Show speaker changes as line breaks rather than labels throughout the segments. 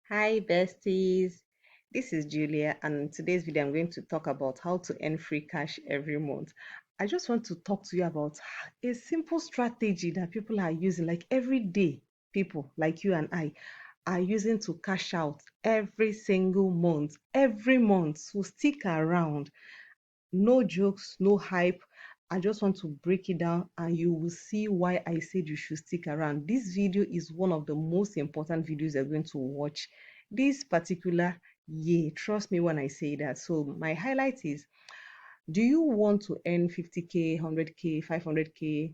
Hi besties, this is Julia, and in today's video I'm going to talk about how to earn free cash every month. I just want to talk to you about a simple strategy that people are using, like every day, people like you and I are using to cash out every single month, every month. So stick around, no jokes, no hype. I just want to break it down and you will see why I said you should stick around. This video is one of the most important videos you're going to watch this particular year. Trust me when I say that. So my highlight is, do you want to earn 50K, 100K, 500K,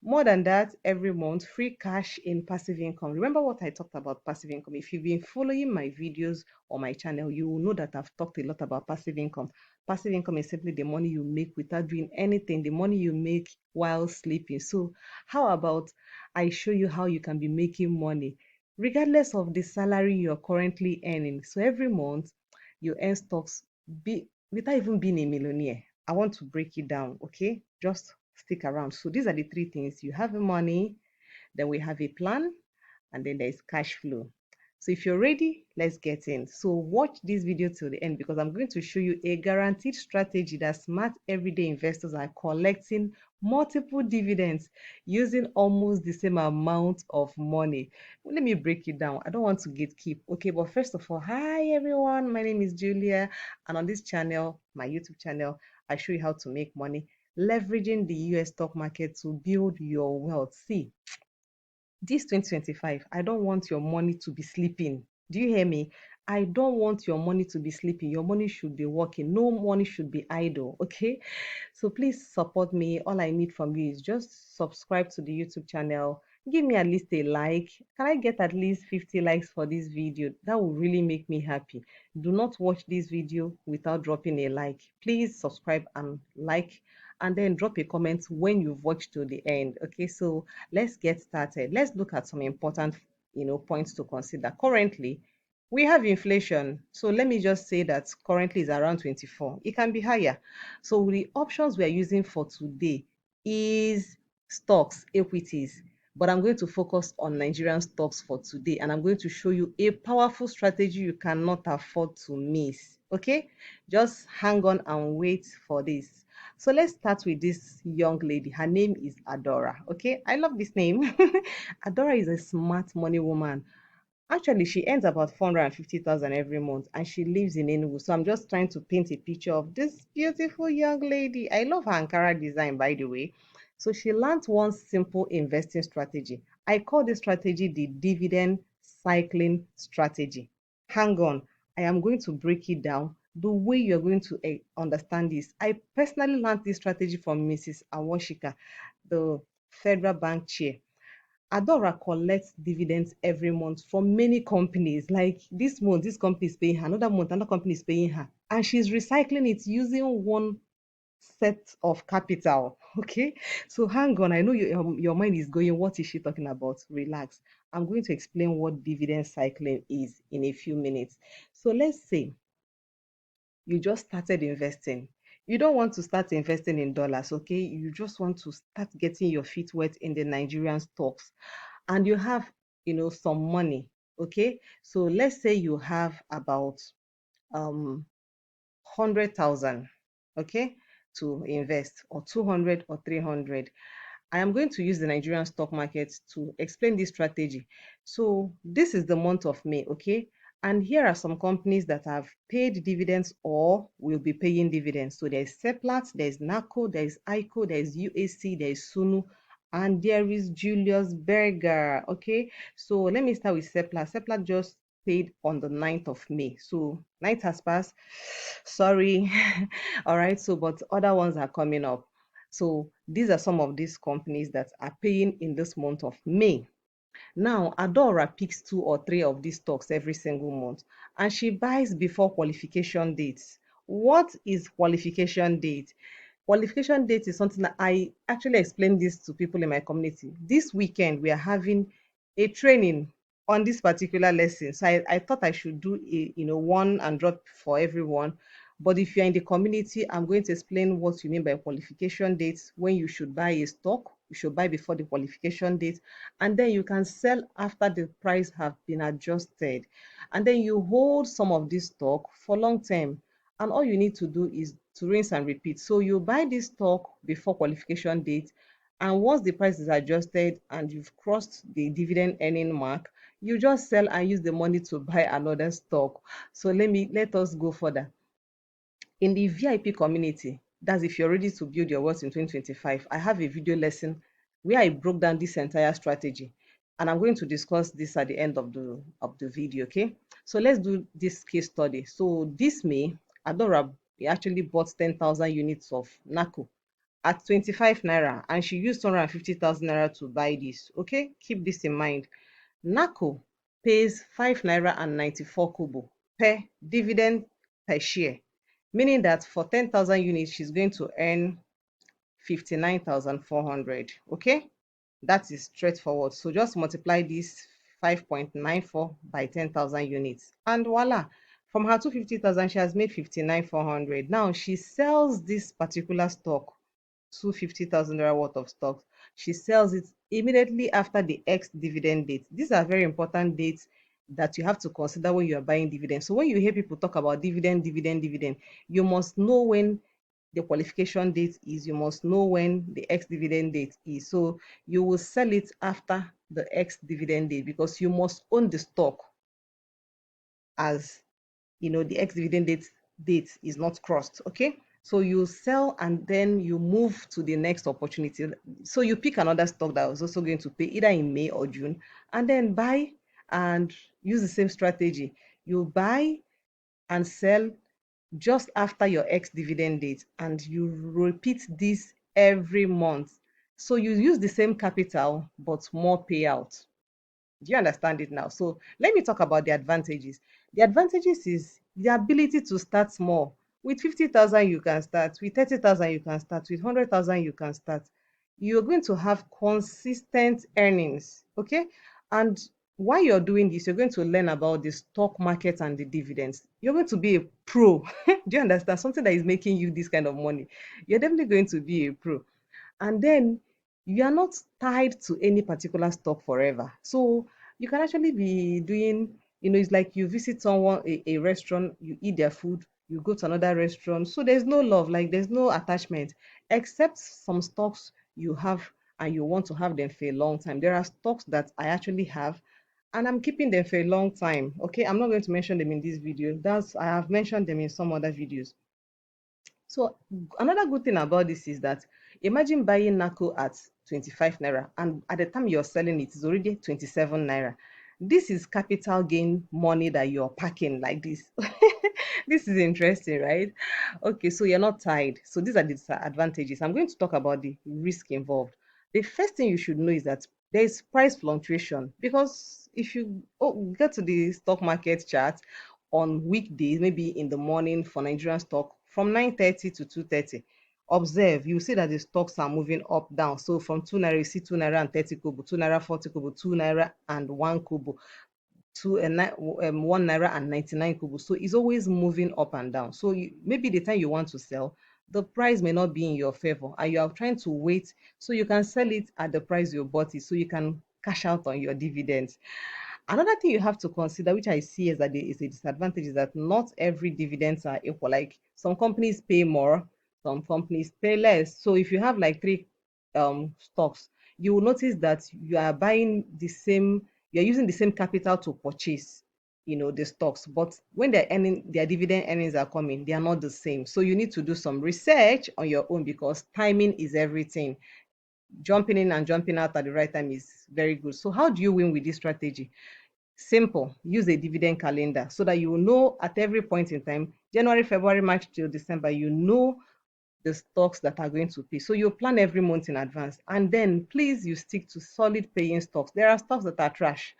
more than that every month, free cash in passive income? Remember what I talked about passive income? If you've been following my videos on my channel, you will know that I've talked a lot about passive income. Passive income is simply the money you make without doing anything, the money you make while sleeping. So how about I show you how you can be making money regardless of the salary you're currently earning? So every month you earn stocks without even being a millionaire. I want to break it down, okay? Just stick around. So these are the three things. You have money, then we have a plan, and then there's cash flow. So if you're ready, let's get in. So watch this video till the end because I'm going to show you a guaranteed strategy that smart everyday investors are collecting multiple dividends using almost the same amount of money. Let me break it down. I don't want to gatekeep. Okay, but first of all, hi everyone. My name is Julia, and on this channel, my YouTube channel, I show you how to make money leveraging the US stock market to build your wealth. See, this 2025, I don't want your money to be sleeping. Do you hear me? I don't want your money to be sleeping. Your money should be working. No money should be idle. Okay. So please support me. All I need from you is just subscribe to the YouTube channel. Give me at least a like. Can I get at least 50 likes for this video? That will really make me happy. Do not watch this video without dropping a like. Please subscribe and like, and then drop a comment when you've watched to the end. Okay, so let's get started. Let's look at some important, points to consider. Currently, we have inflation. So let me just say that currently is around 24. It can be higher. So the options we are using for today is stocks, equities. But I'm going to focus on Nigerian stocks for today, and I'm going to show you a powerful strategy you cannot afford to miss. Okay, just hang on and wait for this. So let's start with this young lady. Her name is Adora. Okay, I love this name. Adora is a smart money woman. Actually, she earns about 450,000 every month and she lives in Enugu. So I'm just trying to paint a picture of this beautiful young lady. I love her Ankara design, by the way. So she learned one simple investing strategy. I call this strategy the dividend cycling strategy. Hang on, I am going to break it down the way you're going to understand this. I personally learned this strategy from Mrs. Awashika, the federal bank chair. Adora collects dividends every month from many companies. Like this month, this company is paying her, another month, another company is paying her, and she's recycling it using one set of capital. Okay, so hang on. I know your mind is going, what is she talking about? Relax. I'm going to explain what dividend cycling is in a few minutes. So let's say you just started investing. You don't want to start investing in dollars, okay? You just want to start getting your feet wet in the Nigerian stocks, and you have, some money, okay? So let's say you have about 100,000, okay, to invest, or 200 or 300. I am going to use the Nigerian stock market to explain this strategy. So this is the month of May, okay? And here are some companies that have paid dividends or will be paying dividends. So there's Seplat, there's NACO, there's ICO, there's UAC, there's Sunu, and there is Julius Berger, okay? So let me start with Seplat. Seplat just paid on the 9th of May. So night has passed. Sorry. All right. So, but other ones are coming up. So these are some of these companies that are paying in this month of May. Now, Adora picks two or three of these stocks every single month, and she buys before qualification dates. What is qualification date? Qualification date is something that I actually explained this to people in my community. This weekend, we are having a training on this particular lesson. So I thought I should do a, one and drop for everyone. But if you're in the community, I'm going to explain what you mean by qualification dates, when you should buy a stock, You should buy before the qualification date, and then you can sell after the price have been adjusted. And then you hold some of this stock for long term. And all you need to do is to rinse and repeat. So you buy this stock before qualification date, and once the price is adjusted and you've crossed the dividend earning mark, you just sell and use the money to buy another stock. So let us go further. In the VIP community, that's if you're ready to build your wealth in 2025, I have a video lesson where I broke down this entire strategy. And I'm going to discuss this at the end of the video, okay? So let's do this case study. So this May, Adora actually bought 10,000 units of NACO at 25 naira, and she used 250,000 naira to buy this. Okay, keep this in mind. NACO pays 5 naira and 94 kobo per dividend per share, meaning that for 10,000 units, she's going to earn 59,400. Okay, that is straightforward. So just multiply this 5.94 by 10,000 units, and voila. From her 250,000, she has made 59,400. Now she sells this particular stock, 250,000 naira worth of stocks. She sells it immediately after the ex dividend date. These are very important dates that you have to consider when you are buying dividends. So when you hear people talk about dividend, you must know when the qualification date is, you must know when the ex dividend date is. So you will sell it after the ex dividend date, because you must own the stock as the ex dividend date is not crossed. Okay, so you sell and then you move to the next opportunity. So you pick another stock that was also going to pay either in May or June, and then buy and use the same strategy. You buy and sell just after your ex dividend date, and you repeat this every month. So you use the same capital but more payout. Do you understand it now? So let me talk about the advantages. The advantages is the ability to start small. With 50,000, you can start. With 30,000, you can start. With 100,000, you can start. You're going to have consistent earnings. Okay. And while you're doing this, you're going to learn about the stock market and the dividends. You're going to be a pro. Do you understand? Something that is making you this kind of money. You're definitely going to be a pro. And then you are not tied to any particular stock forever. So you can actually be doing, it's like you visit someone, a restaurant, you eat their food, you go to another restaurant. So there's no love, like there's no attachment, except some stocks you have and you want to have them for a long time. There are stocks that I actually have and I'm keeping them for a long time. Okay, I'm not going to mention them in this video. That's I have mentioned them in some other videos. So another good thing about this is that imagine buying NACO at 25 naira, and at the time you're selling it is already 27 naira. This is capital gain money that you're packing like this. This is interesting, right? Okay, so you're not tied. So these are the advantages. I'm going to talk about the risk involved. The first thing you should know is that there is price fluctuation, because if you get to the stock market chart on weekdays, maybe in the morning for Nigerian stock from 9:30 to 2:30, observe, you see that the stocks are moving up down. So from 2 naira, you see 2 naira and 30 kobo, 2 naira 40 kobo, 2 naira and 1 kobo, 1 naira and 99 kobo. So it's always moving up and down. So maybe the time you want to sell, the price may not be in your favor, and you are trying to wait so you can sell it at the price you bought it, so you can cash out on your dividends. Another thing you have to consider, which I see as that is a disadvantage, is that not every dividends are equal. Like some companies pay more, some companies pay less. So if you have like three stocks, you will notice that you are buying the same, you're using the same capital to purchase, the stocks. But when their dividend earnings are coming, they are not the same. So you need to do some research on your own, because timing is everything. Jumping in and jumping out at the right time is very good. So how do you win with this strategy? Simple. Use a dividend calendar so that you will know at every point in time, January, February, March till December, you know the stocks that are going to pay. So you plan every month in advance. And then please, you stick to solid paying stocks. There are stocks that are trash.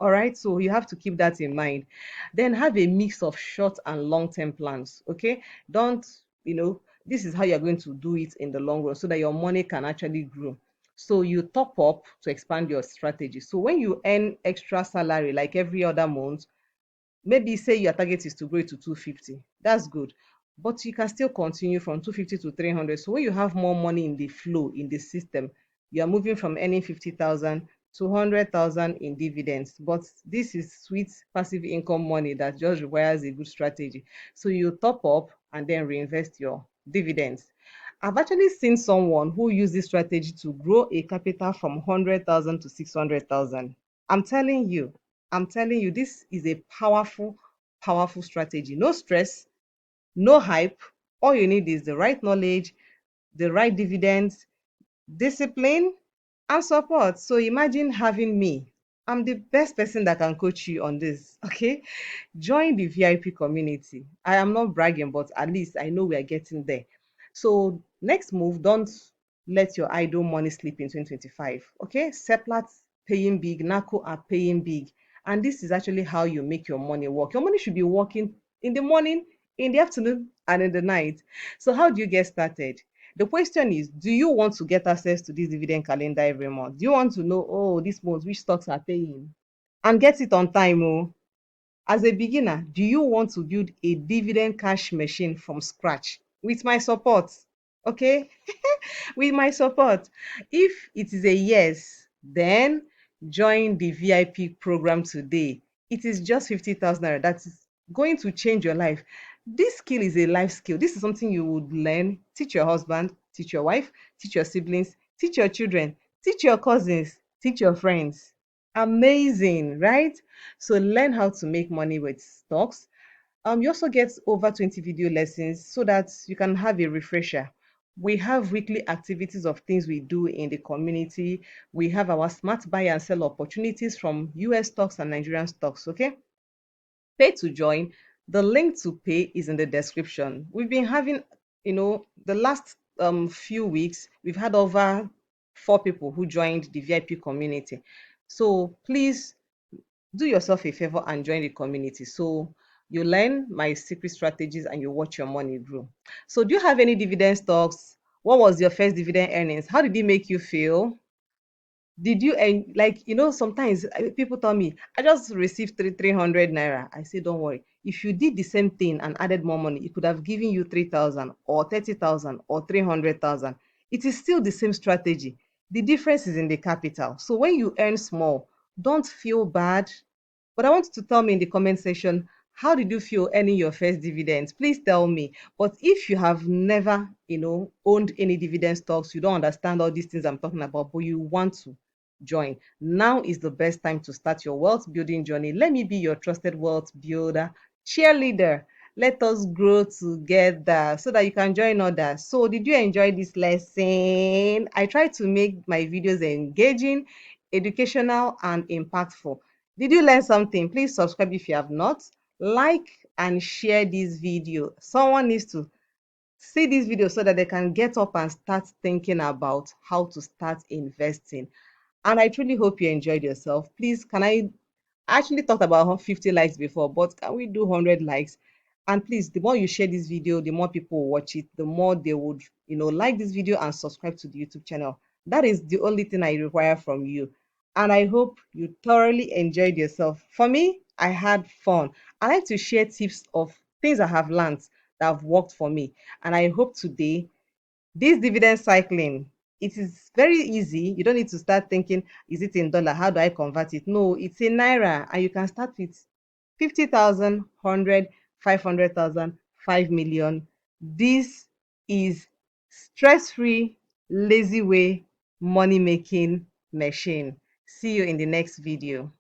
All right, so you have to keep that in mind. Then have a mix of short and long-term plans. Okay, don't, this is how you're going to do it in the long run so that your money can actually grow. So you top up to expand your strategy. So when you earn extra salary like every other month, maybe say your target is to grow it to 250, that's good, but you can still continue from 250 to 300. So when you have more money in the flow in the system, You are moving from earning 50,000 to 100,000 in dividends. But this is sweet passive income money that just requires a good strategy. So you top up and then reinvest your dividends. I've actually seen someone who used this strategy to grow a capital from 100,000 to 600,000. I'm telling you, I'm telling you, this is a powerful, powerful strategy. No stress, no hype. All you need is the right knowledge, the right dividends, discipline, and support. So imagine having me. I'm the best person that can coach you on this. Okay. Join the VIP community. I am not bragging, but at least I know we are getting there. So, next move, don't let your idle money sleep in 2025. Okay. Seplat paying big, NACO are paying big. And this is actually how you make your money work. Your money should be working in the morning, in the afternoon, and in the night. So, how do you get started? The question is, do you want to get access to this dividend calendar every month? Do you want to know, oh, this month, which stocks are paying? And get it on time, oh. As a beginner, do you want to build a dividend cash machine from scratch with my support? Okay, with my support. If it is a yes, then join the VIP program today. It is just 50,000 naira. That is going to change your life. This skill is a life skill. This is something you would learn, teach your husband, teach your wife, teach your siblings, teach your children, teach your cousins, teach your friends. Amazing, right? So learn how to make money with stocks. You also get over 20 video lessons so that you can have a refresher. We have weekly activities of things we do in the community. We have our smart buy and sell opportunities from US stocks and Nigerian stocks. Okay. Pay to join. The link to pay is in the description. We've been having, the last few weeks, we've had over 4 people who joined the VIP community. So please do yourself a favor and join the community. So you learn my secret strategies and you watch your money grow. So do you have any dividend stocks? What was your first dividend earnings? How did it make you feel? Did you like, sometimes people tell me I just received 300 naira. I say don't worry, if you did the same thing and added more money, it could have given you 3,000 or 30,000 or 300,000. It is still the same strategy. The difference is in the capital. So when you earn small, don't feel bad. But I want you to tell me in the comment section, how did you feel earning your first dividends? Please tell me. But if you have never, owned any dividend stocks, you don't understand all these things I'm talking about, but you want to join, now is the best time to start your wealth building journey. Let me be your trusted wealth builder, cheerleader. Let us grow together so that you can join others. So, did you enjoy this lesson? I try to make my videos engaging, educational, and impactful. Did you learn something? Please subscribe if you have not. Like and share this video. Someone needs to see this video so that they can get up and start thinking about how to start investing. And I truly hope you enjoyed yourself. Please, can I actually talked about 50 likes before, but can we do 100 likes? And please, the more you share this video, the more people will watch it, the more they would, like this video and subscribe to the YouTube channel. That is the only thing I require from you. And I hope you thoroughly enjoyed yourself. For me, I had fun. I like to share tips of things I have learned that have worked for me. And I hope today this dividend cycling, it is very easy. You don't need to start thinking, is it in dollar? How do I convert it? No, it's in naira, and you can start with 50,000, 100, 500,000, 5 million. This is stress-free, lazy way money making machine. See you in the next video.